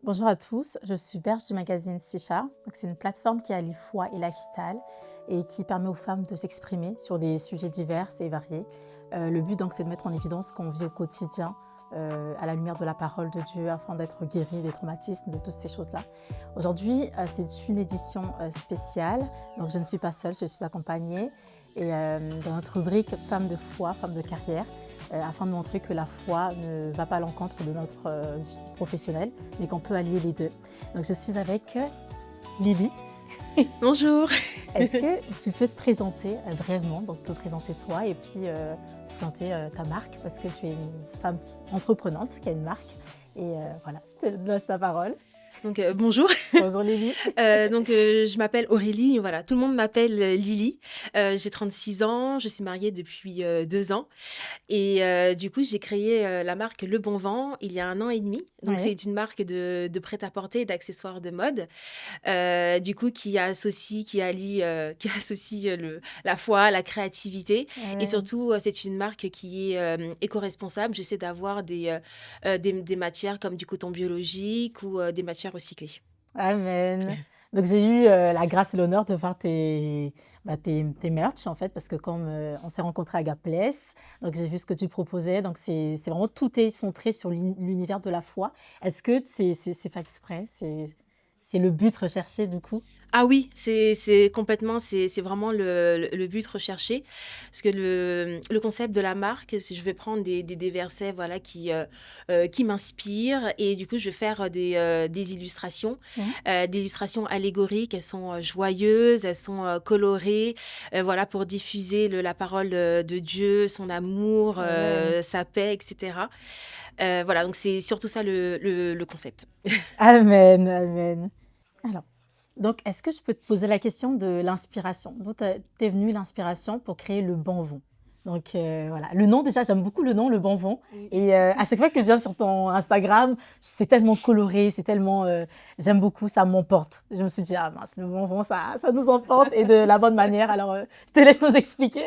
Bonjour à tous, je suis Berge du magazine Sicha. C'est une plateforme qui allie foi et lifestyle et qui permet aux femmes de s'exprimer sur des sujets divers et variés. Le but c'est de mettre en évidence ce qu'on vit au quotidien à la lumière de la parole de Dieu afin d'être guéri des traumatismes, de toutes ces choses-là. Aujourd'hui, c'est une édition spéciale, donc je ne suis pas seule, je suis accompagnée. Et dans notre rubrique Femmes de foi, Femmes de carrière, afin de montrer que la foi ne va pas à l'encontre de notre vie professionnelle, mais qu'on peut allier les deux. Donc je suis avec Lily. Bonjour. Est-ce que tu peux te présenter brièvement, donc te présenter toi et puis présenter ta marque, parce que tu es une femme entreprenante qui a une marque. Et voilà, je te laisse la parole. Donc bonjour. Bonjour Lily. Je m'appelle Aurélie, voilà, tout le monde m'appelle Lily. J'ai 36 ans, je suis mariée depuis 2 ans et du coup j'ai créé la marque Le Bon Vent il y a 1 an et demi. Donc Ouais. c'est une marque de prêt-à-porter et d'accessoires de mode, du coup qui allie, qui associe la foi, la créativité et surtout c'est une marque qui est éco-responsable. J'essaie d'avoir des matières comme du coton biologique ou des matières recyclées. Amen. Donc j'ai eu la grâce et l'honneur de voir tes merch en fait, parce que comme on s'est rencontrés à Gapless, donc j'ai vu ce que tu proposais. Donc c'est vraiment tout est centré sur l'univers de la foi. Est-ce que c'est fait exprès? C'est le but recherché du coup? Ah oui, c'est complètement, c'est vraiment le but recherché. Parce que le concept de la marque, c'est je vais prendre des versets voilà, qui m'inspirent et du coup, je vais faire des illustrations, des illustrations allégoriques. Elles sont joyeuses, elles sont colorées, voilà, pour diffuser la parole de Dieu, son amour, Amen. sa paix, etc. Voilà, donc c'est surtout ça le concept. Amen, amen. Alors, donc est-ce que je peux te poser la question de l'inspiration? D'où t'es venue l'inspiration pour créer Le Bon Vent? Donc voilà, le nom déjà, j'aime beaucoup le nom, Le Bon Vent. Oui. Et à chaque fois que je viens sur ton Instagram, c'est tellement coloré, c'est tellement, j'aime beaucoup, ça m'emporte. Je me suis dit, ah mince, Le Bon Vent, ça nous emporte et de la bonne manière. Alors, je te laisse nous expliquer.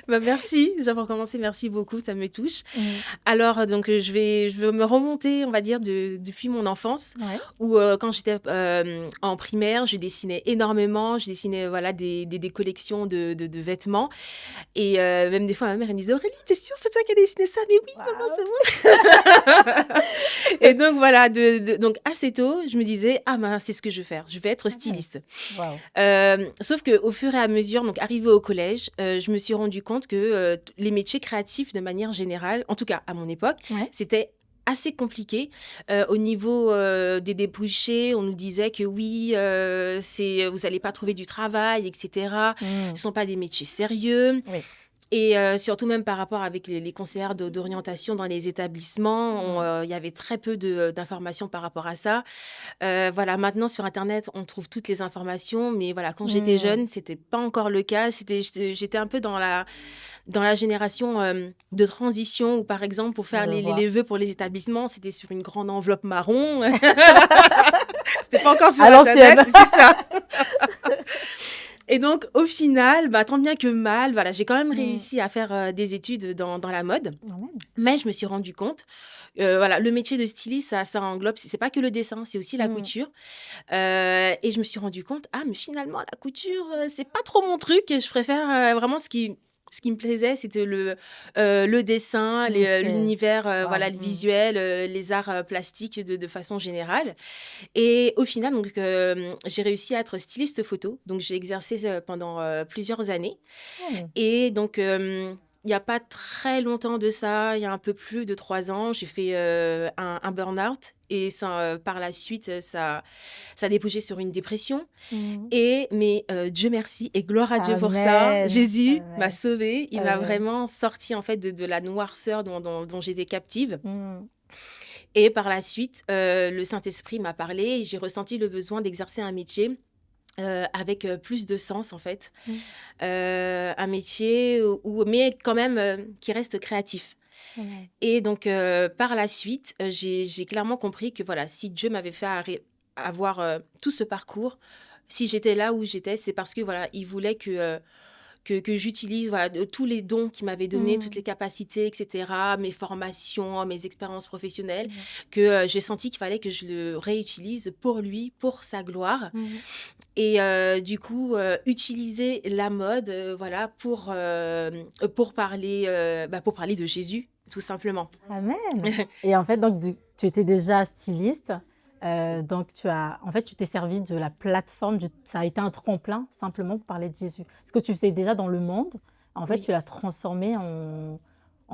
Bah merci, déjà pour commencer, merci beaucoup, ça me touche. Mhm. Alors, donc, je vais me remonter, on va dire, depuis mon enfance, Ouais. où quand j'étais en primaire, je dessinais énormément, je dessinais voilà, des collections de vêtements. Et même des fois, ma mère elle me disait, Aurélie, t'es sûre, c'est toi qui as dessiné ça? Mais oui, maman, Waouh. c'est moi. Et donc, voilà, donc assez tôt, je me disais, ah ben, c'est ce que je veux faire, je vais être Ouais. styliste. Waouh. Sauf qu'au fur et à mesure, donc arrivée au collège, je me suis rendu compte que les métiers créatifs, de manière générale, en tout cas à mon époque, Ouais. c'était assez compliqué. Au niveau des débouchés, on nous disait que oui, vous n'allez pas trouver du travail, etc. Ce ne Mhm. sont pas des métiers sérieux. Oui. Et surtout même par rapport avec les conseillères d'orientation dans les établissements, Mhm. il y avait très peu d'informations par rapport à ça. Voilà, maintenant sur Internet, on trouve toutes les informations, mais voilà, quand j'étais Mhm. jeune, c'était pas encore le cas. J'étais un peu dans la génération de transition où, par exemple, pour faire Je les vois. vœux pour les établissements, c'était sur une grande enveloppe marron. C'était pas encore sur À Internet, l'ancienne. c'est ça. Et donc, au final, bah, tant bien que mal, voilà, j'ai quand même Mhm. réussi à faire des études dans la mode. Amen. Mais je me suis rendu compte, voilà, le métier de styliste, ça englobe, c'est pas que le dessin, c'est aussi la Mhm. couture. Et je me suis rendu compte, ah, mais finalement, la couture, c'est pas trop mon truc. Et je préfère vraiment ce qui me plaisait, c'était le dessin, Ok. l'univers, Waouh. voilà, le visuel, les arts plastiques de façon générale. Et au final, donc, j'ai réussi à être styliste photo. Donc, j'ai exercé pendant plusieurs années. Mhm. Et donc, il n'y a pas très longtemps de ça, il y a un peu plus de 3 ans, j'ai fait un burn-out. Et ça, par la suite, ça a débouché sur une dépression. Mhm. Mais Dieu merci et gloire à Dieu pour ça. Amen. Jésus m'a Amen. sauvée. Il m'a Amen. vraiment sortie en fait de la noirceur dont j'étais captive. Mhm. Et par la suite, le Saint-Esprit m'a parlé et j'ai ressenti le besoin d'exercer un métier avec plus de sens en fait. Mhm. Un métier mais quand même qui reste créatif. Amen. Et donc, par la suite, j'ai clairement compris que voilà, si Dieu m'avait fait avoir tout ce parcours, si j'étais là où j'étais, c'est parce que voilà, il voulait que j'utilise, voilà, tous les dons qu'il m'avait donnés, toutes les Mm. capacités, etc., mes formations, mes expériences professionnelles, Mhm. que j'ai senti qu'il fallait que je le réutilise pour lui, pour sa gloire. Mhm. Et du coup, utiliser la mode, voilà, pour parler de Jésus, tout simplement. Amen. Et en fait, donc, tu étais déjà styliste. Donc, en fait, tu t'es servi de la plateforme. Ça a été un tremplin simplement pour parler de Jésus. Ce que tu faisais déjà dans le monde, en fait, Oui. tu l'as transformé en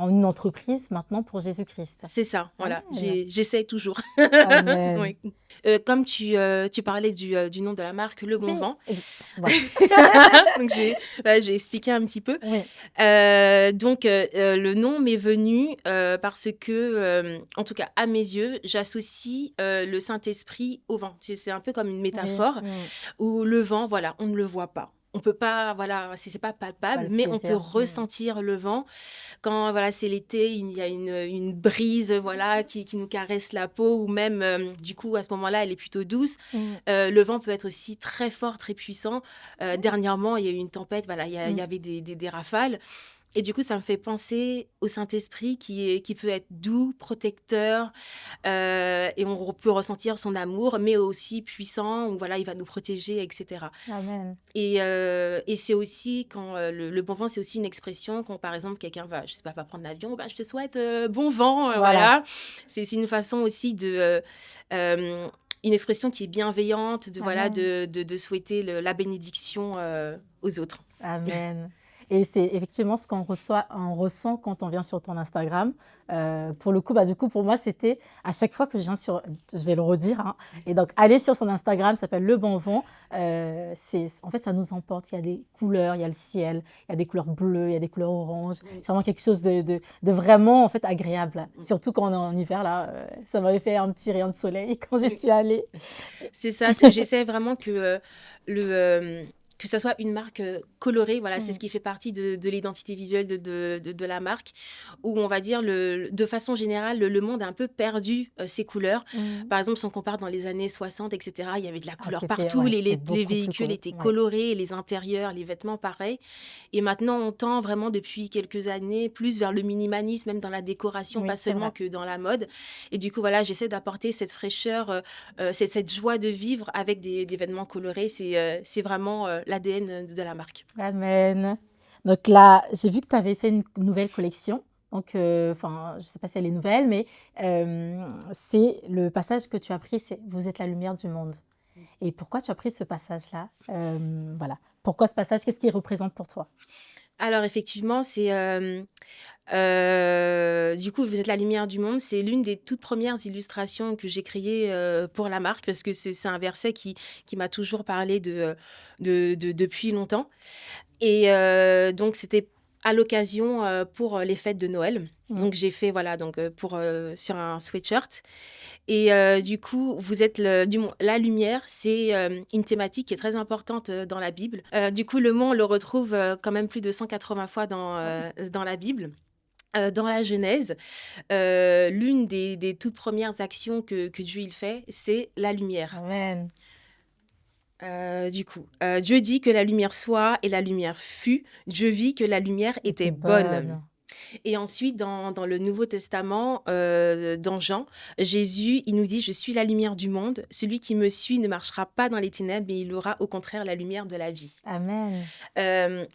une entreprise maintenant pour Jésus-Christ. C'est ça, voilà. Amen. J'essaie toujours. Amen. Oui. Comme tu parlais du nom de la marque, Le Bon Oui, Vent. voilà. Donc, je vais expliquer un petit peu. Oui. Donc, le nom m'est venu parce que, en tout cas, à mes yeux, j'associe le Saint-Esprit au vent. C'est un peu comme une Oui. métaphore où le vent, voilà, on ne le voit pas. On peut pas, voilà, c'est pas Pas palpable, le mais on peut saisir. ressentir le vent. Quand voilà, c'est l'été, il y a une brise voilà, qui nous caresse la peau, ou même, du coup, à ce moment-là, elle est plutôt douce. Mm. Le vent peut être aussi très fort, très puissant. Dernièrement, il y a eu une tempête, voilà, il y avait des rafales. Et du coup, ça me fait penser au Saint-Esprit qui peut être doux, protecteur, et on peut ressentir son amour, mais aussi puissant, où voilà, il va nous protéger, etc. Amen. Et c'est aussi quand le bon vent, c'est aussi une expression quand, par exemple, quelqu'un va, je sais pas, va prendre l'avion, bah, je te souhaite bon vent, Voilà. voilà. C'est une façon aussi euh, une expression qui est bienveillante, voilà, Amen. de souhaiter la bénédiction aux autres. Amen. Et c'est effectivement ce on ressent quand on vient sur ton Instagram. Pour le coup, du coup, pour moi, c'était à chaque fois que je viens je vais le redire, hein. Et donc, aller sur son Instagram, ça s'appelle Le Bon Vent. En fait, ça nous emporte. Il y a des couleurs, il y a le ciel, il y a des couleurs bleues, il y a des couleurs oranges. C'est vraiment quelque chose de vraiment, en fait, agréable. Surtout quand on est en hiver, là, ça m'avait fait un petit rayon de soleil quand j'y suis allée. C'est ça, ce que j'essaie vraiment que ça soit une marque colorée, voilà, c'est ce qui fait partie de l'identité visuelle de la marque, où on va dire, de façon générale, le monde a un peu perdu ses couleurs. Par exemple, si on compare dans les années 60, etc., il y avait de la couleur partout, C'était les beaucoup plus véhicules cool. étaient Ouais. colorés, les intérieurs, les vêtements pareil. Et maintenant, on tend vraiment depuis quelques années plus vers le minimalisme, même dans la décoration, Oui, pas c'est seulement vrai. que dans la mode. Et du coup, voilà, j'essaie d'apporter cette fraîcheur, cette joie de vivre avec des vêtements colorés. C'est vraiment l'ADN de la marque. Amen. Donc là, j'ai vu que tu avais fait une nouvelle collection. Donc, enfin, je ne sais pas si elle est nouvelle, mais c'est le passage que tu as pris, c'est Vous êtes la lumière du monde. Et pourquoi tu as pris ce passage-là? Voilà. Pourquoi ce passage? Qu'est-ce qu'il représente pour toi? Alors effectivement, du coup, Vous êtes la lumière du monde. C'est l'une des toutes premières illustrations que j'ai créées pour la marque, parce que c'est un verset qui m'a toujours parlé depuis longtemps. Et donc, c'était à l'occasion pour les fêtes de Noël. Mm. Donc, j'ai fait, voilà, donc, sur un sweatshirt. Et du coup, vous êtes la lumière, c'est une thématique qui est très importante dans la Bible. Du coup, le mot, on le retrouve quand même plus de 180 fois dans la Bible. Dans la Genèse, l'une des toutes premières actions que Dieu il fait, c'est la lumière. Amen. Du coup, Dieu dit que la lumière soit et la lumière fut. Dieu vit que la lumière était Était bonne. bonne. Et ensuite, dans le Nouveau Testament, dans Jean, Jésus, il nous dit, je suis la lumière du monde. Celui qui me suit ne marchera pas dans les ténèbres, mais il aura au contraire la lumière de la vie. Amen.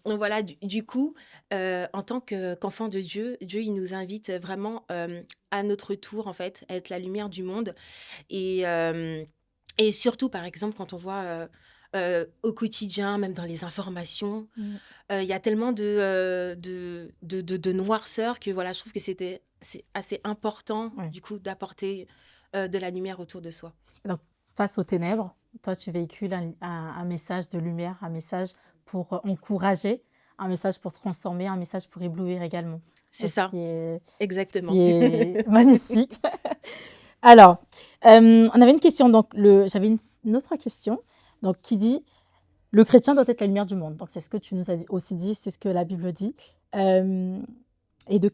Donc voilà, du coup, en tant qu'enfant de Dieu, Dieu, il nous invite vraiment à notre tour, en fait, à être la lumière du monde. Et, euh, et surtout, par exemple, quand on voit au quotidien, même dans les informations, Mm. il y a tellement de noirceur que voilà, je trouve que c'est assez important, Ouais. du coup, d'apporter de la lumière autour de soi. Et donc, face aux ténèbres, toi, tu véhicules un message de lumière, un message pour encourager, un message pour transformer, un message pour éblouir également. C'est Ce ça, qui est, ce exactement. qui est magnifique. Alors, on avait une question, donc j'avais une autre question donc, qui dit le chrétien doit être la lumière du monde. Donc, c'est ce que tu nous as aussi dit, c'est ce que la Bible dit. Et de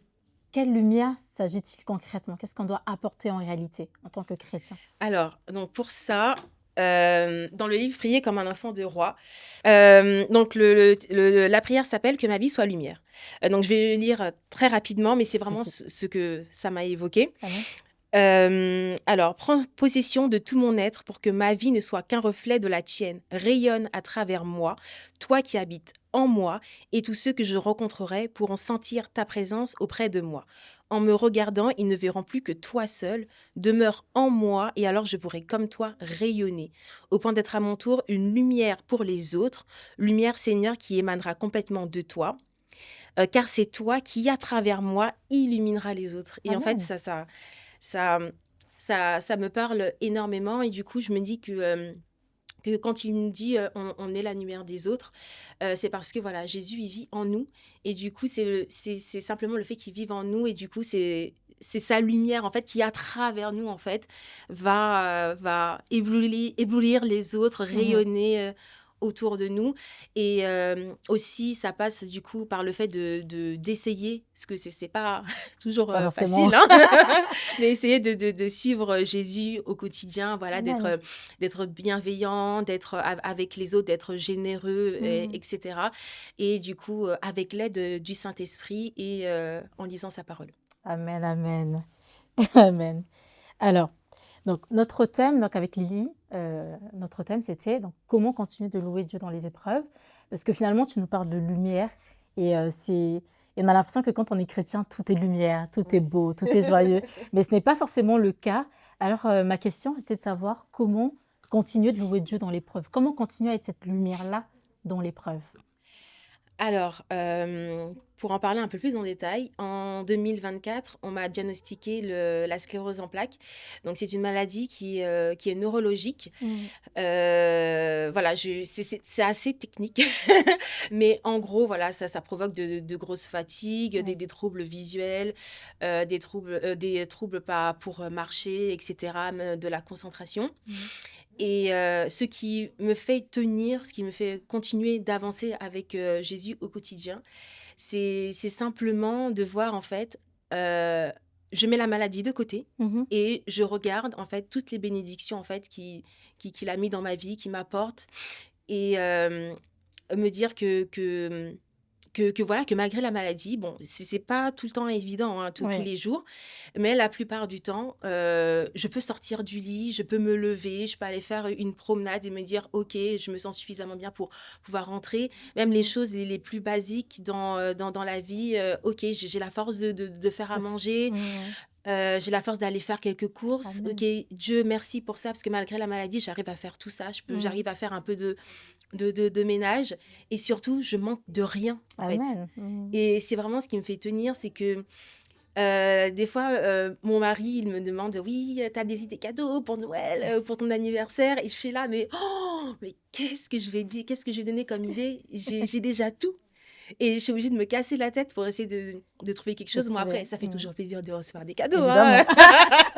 quelle lumière s'agit-il concrètement? Qu'est-ce qu'on doit apporter en réalité en tant que chrétien? Alors, donc pour ça, dans le livre Prier comme un enfant de roi. Donc, la prière s'appelle Que ma vie soit lumière. Donc, je vais le lire très rapidement, mais c'est vraiment Vas-y. ce que ça m'a évoqué. Amen. Alors, prends possession de tout mon être pour que ma vie ne soit qu'un reflet de la tienne, rayonne à travers moi, toi qui habites en moi, et tous ceux que je rencontrerai pourront sentir ta présence auprès de moi. En me regardant, ils ne verront plus que toi seul, demeure en moi, et alors je pourrai comme toi rayonner, au point d'être à mon tour une lumière pour les autres, lumière Seigneur qui émanera complètement de toi, car c'est toi qui, à travers moi, illuminera les autres. Et en fait, Amen. ça, ça me parle énormément et du coup, je me dis que quand il nous dit on est la lumière des autres, c'est parce que voilà, Jésus, il vit en nous et du coup, c'est simplement le fait qu'il vive en nous et du coup, c'est sa lumière en fait qui à travers nous en fait va éblouir les autres, Mhm. rayonner autour de nous et aussi ça passe du coup par le fait d'essayer parce que c'est pas toujours Pas forcément. facile hein, mais essayer de suivre Jésus au quotidien, voilà, Amen. d'être bienveillant, d'être avec les autres, d'être généreux, Mhm. etc. Et du coup, avec l'aide du Saint-Esprit et en lisant sa parole. Amen, amen. Amen. Alors, donc notre thème, donc avec Lily, notre thème c'était donc comment continuer de louer Dieu dans les épreuves, parce que finalement tu nous parles de lumière et et on a l'impression que quand on est chrétien tout est lumière, tout est Ouais. beau, tout est joyeux, mais ce n'est pas forcément le cas. Alors ma question c'était de savoir comment continuer de louer Dieu dans l'épreuve, comment continuer à être cette lumière-là dans l'épreuve. Alors, pour en parler un peu plus en détail, en 2024, on m'a diagnostiqué la sclérose en plaques. Donc, c'est une maladie qui est neurologique. Mhm. Voilà, c'est assez technique. Mais en gros, voilà, ça provoque de grosses fatigues, Ouais. des troubles visuels, des troubles pas pour marcher, etc., de la concentration. Mhm. Et ce qui me fait tenir, ce qui me fait continuer d'avancer avec Jésus au quotidien, c'est simplement de voir, en fait, je mets la maladie de côté Mhm. et je regarde, en fait, toutes les bénédictions, en fait, qu'il a mis dans ma vie, qui m'apportent. Et me dire que voilà, que malgré la maladie, bon, c'est pas tout le temps évident, hein, tous Ouais. les jours, mais la plupart du temps, je peux sortir du lit, je peux me lever, je peux aller faire une promenade et me dire: «OK, je me sens suffisamment bien pour pouvoir rentrer». Même les Mhm. choses les plus basiques dans la vie, OK, j'ai la force de faire à manger, Mhm. j'ai la force d'aller faire quelques courses. OK, Amen. Dieu merci pour ça, parce que malgré la maladie, j'arrive à faire tout ça. Mhm. J'arrive à faire un peu de ménage et surtout, je manque de rien, en fait. Amen. Mhm. Et c'est vraiment ce qui me fait tenir, c'est que des fois, mon mari, il me demande: «Oui, tu as des idées cadeaux pour Noël, pour ton anniversaire?» Et je suis là: «Mais oh, mais qu'est-ce que je vais dire? Qu'est-ce que je vais donner comme idée? J'ai déjà tout». Et je suis obligée de me casser la tête pour essayer de trouver quelque De chose. Moi, après, trouver. ça fait Mhm. toujours plaisir de recevoir des cadeaux, hein. Évidemment.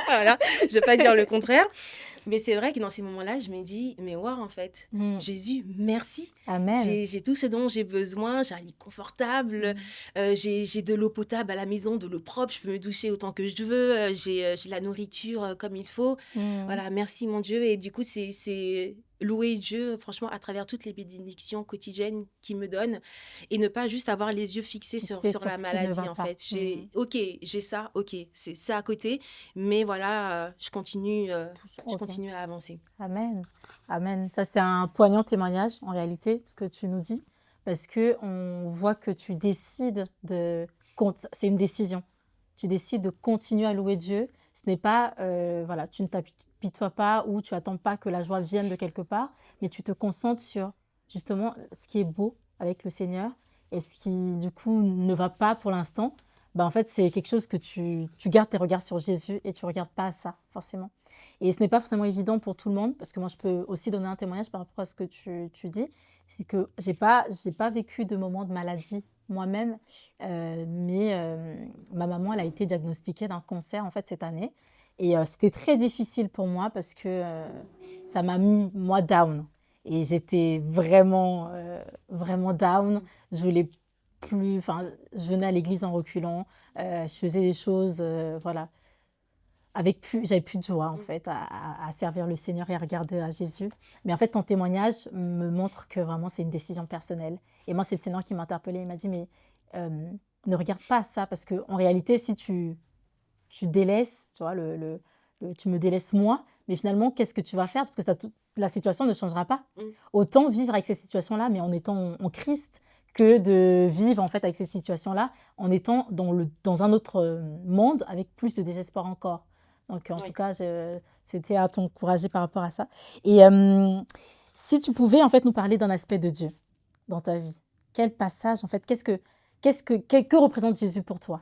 Voilà, je vais pas dire le contraire. Mais c'est vrai que dans ces moments-là, je me dis: «Mais waouh, en fait, Mhm. Jésus, merci. Amen. J'ai tout ce dont j'ai besoin, j'ai un lit confortable, Mhm. j'ai de l'eau potable à la maison, de l'eau propre, je peux me doucher autant que je veux, j'ai la nourriture, comme il faut. Mhm. Voilà, merci mon Dieu». Et du coup, c'est louer Dieu, franchement, à travers toutes les bénédictions quotidiennes qu'il me donne et ne pas juste avoir les yeux fixés Fixé sur sur la ce qui ne maladie, va en pas. fait. Mhm. J'ai ça, OK, c'est ça à côté, mais voilà, je Ok. continue à avancer. Amen. Amen. Ça, c'est un poignant témoignage, en réalité, ce que tu nous dis, parce que on voit que tu décides de... C'est une décision. Tu décides de continuer à louer Dieu. Ce n'est pas, voilà, tu ne t'apitoies pas ou tu attends pas que la joie vienne de quelque part, mais tu te concentres sur, justement, ce qui est beau avec le Seigneur et ce qui, du coup, ne va pas pour l'instant. Bah, en fait, c'est quelque chose que tu gardes tes regards sur Jésus et tu regardes pas à ça, forcément. Et ce n'est pas forcément évident pour tout le monde, parce que moi, je peux aussi donner un témoignage par rapport à ce que tu dis. C'est que j'ai pas vécu de moment de maladie moi-même, mais ma maman, elle a été diagnostiquée d'un cancer, en fait, cette année. Et c'était très difficile pour moi parce que ça m'a mis, moi, down. Et j'étais vraiment, vraiment down. Je voulais plus, enfin, je venais à l'église en reculant. Je faisais des choses, voilà, j'avais plus de joie, en fait, à servir le Seigneur et à regarder à Jésus. Mais en fait, ton témoignage me montre que vraiment, c'est une décision personnelle. Et moi, c'est le Seigneur qui m'a interpellée. Il m'a dit, mais ne regarde pas ça, parce qu'en réalité, si tu délaisses, tu vois, tu me délaisses moi, mais finalement, qu'est-ce que tu vas faire? Parce que la situation ne changera pas. Mm. Autant vivre avec ces situations-là, mais en étant en Christ, que de vivre en fait avec cette situation-là en étant dans un autre monde avec plus de désespoir encore. Donc en tout cas, c'était à t'encourager par rapport à ça. Et si tu pouvais en fait nous parler d'un aspect de Dieu dans ta vie, quel passage en fait, que représente Jésus pour toi?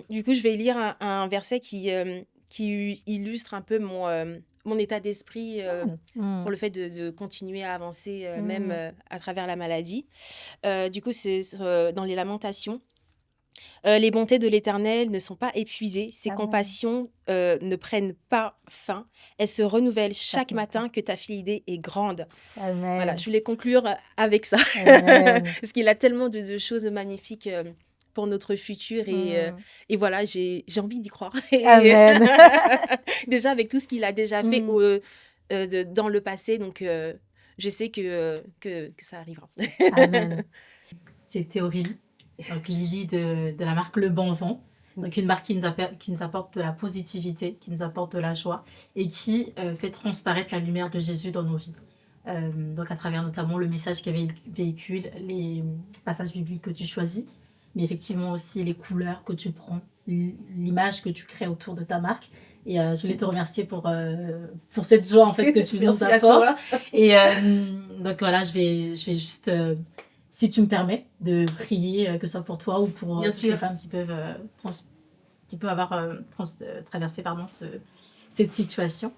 Du coup, je vais lire un verset qui illustre un peu mon état d'esprit pour le fait de continuer à avancer, même à travers la maladie. Du coup, c'est dans les Lamentations. Les bontés de l'Éternel ne sont pas épuisées, ses Amen. compassions ne prennent pas fin. Elles se renouvellent chaque matin que ta fidélité est grande. Amen. Voilà, je voulais conclure avec ça. Amen. Parce qu'il a tellement de choses magnifiques pour notre futur. Et voilà, j'ai envie d'y croire. Amen. Déjà, avec tout ce qu'il a déjà fait dans le passé. Donc, je sais que ça arrivera. Amen. C'était Aurélie, donc Lily de la marque Le Bon Vent. Donc une marque qui nous apporte de la positivité, qui nous apporte de la joie et qui fait transparaître la lumière de Jésus dans nos vies. Donc à travers notamment le message qu'elle véhicule, les passages bibliques que tu choisis, mais effectivement aussi les couleurs que tu prends, l'image que tu crées autour de ta marque. Et je voulais te remercier pour cette joie en fait que tu nous apportes. Et donc voilà, je vais juste, si tu me permets, de prier, que ce soit pour toi ou pour toutes les femmes qui peuvent avoir traversé cette situation.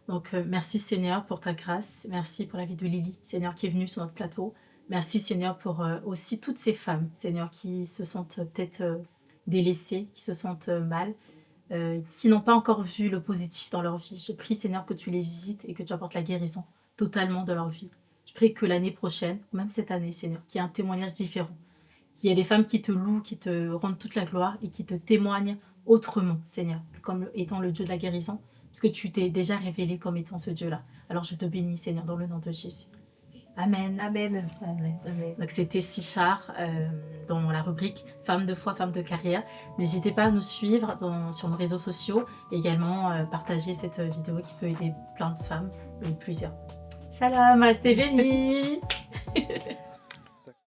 Donc merci Seigneur pour ta grâce, merci pour la vie de Lily, Seigneur qui est venue sur notre plateau. Merci Seigneur pour aussi toutes ces femmes, Seigneur, qui se sentent peut-être délaissées, qui se sentent mal, qui n'ont pas encore vu le positif dans leur vie. Je prie Seigneur que tu les visites et que tu apportes la guérison totalement de leur vie. Je prie que l'année prochaine, ou même cette année Seigneur, qu'il y ait un témoignage différent, qu'il y ait des femmes qui te louent, qui te rendent toute la gloire et qui te témoignent autrement Seigneur, comme étant le Dieu de la guérison, parce que tu t'es déjà révélé comme étant ce Dieu-là. Alors je te bénis Seigneur dans le nom de Jésus. Amen. Amen. Amen. Amen. Donc c'était Sichar dans la rubrique Femmes de foi, femmes de carrière. N'hésitez pas à nous suivre sur nos réseaux sociaux et également partager cette vidéo qui peut aider plein de femmes et plusieurs. Shalom, restez bénis.